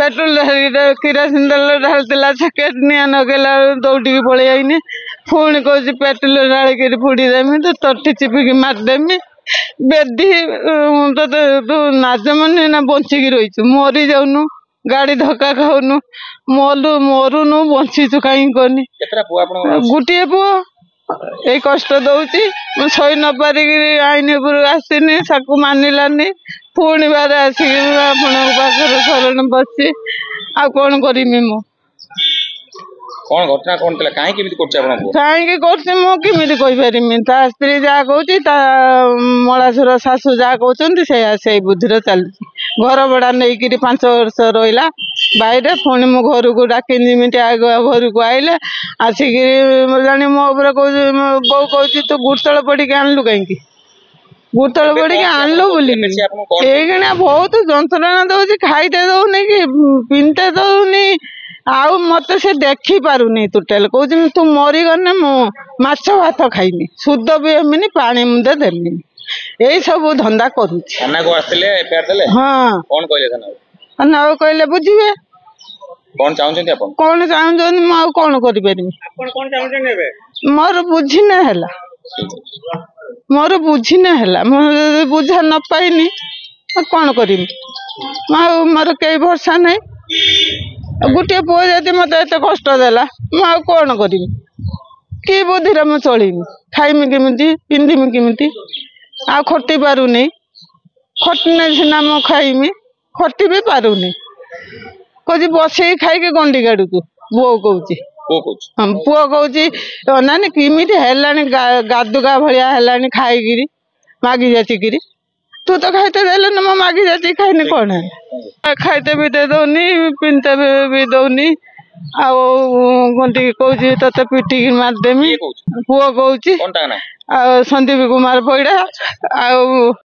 petrol किरासिन तेल ढालता छकेट निआ नगेला दौड़ी पलि आईनी पुणी कौच पेट्रोल ढालिक पुड़ीदेमी तो तटी चिपिकी मारिदेमी बेदी तू नाजमनी ना बंचिकी रही मरी जाऊनु गाड़ी धक्का खाऊनु मरुनु बंचीचु कहीं कहनी गोटे पुओ ये कष्ट दौची सही न पारिक आईन उपर आसनी साकू मानिलानी पुणी बार आसिक पाखे शरण बसी आ कौन करमी मु कौन घटना कौन थला काहे केमिति करछ आपन काहे करछ मो केमिति कहि पारिमी ता स्त्री जा कहूची ता मलासुर सासू जा कहउचंती से बुद्धिर चलती घर बड़ा नहीं 5 वर्ष रहिला बाहर पुणी मो घर को डाक जिमिति आग घर को आइले आसिक जानी मो ऊपर कहू बो कहूची तू गुड़तल पड़ी आनलु कहीं गुड़तल पड़ी आनलु बोली एगणा बहुत जंत्रणा दौची खाईते दौनी कि पिनते दौनी आउ मत से देखी पारुनी टोटाल कहूँ तू मरीगने मु माछ भात खाइमी शुद्ध भी हेमिनी पानी मुंदे देमी यही सब धंदा करुच्ची हाँ थाना कहले बुझे कौन चाहते कौन चाहते कौन करी मोर बुझीने है मोर बुझीने है बुझा न पाइनी कौन करी मोर कई भरसा नहीं गोटे पुओ जदि मत एत कष्ट देला कौन करी कि बुद्धि मु चलमी खाइमी केमिति पिंधीमी केमिति आ खटी पारुनी खटने सीना मु खाइमी खटी भी पारुनी कौच बसई खाई गंडी गाड़ू पुओ कहूची पुओ कहूची नानी किमिति हेलानी गादुगा भलिया हेलानी खाईकिरी मागी जाचिकिरी तू तो खाइते देले न मो मागी जाची खाइनी कौन है खाइते भी दे दौनी पिनते भी दौनी आउ गंटी कहूची तते पिटिकी मारदेमी पुओ कहूची संदीप कुमार पैड़ा आउ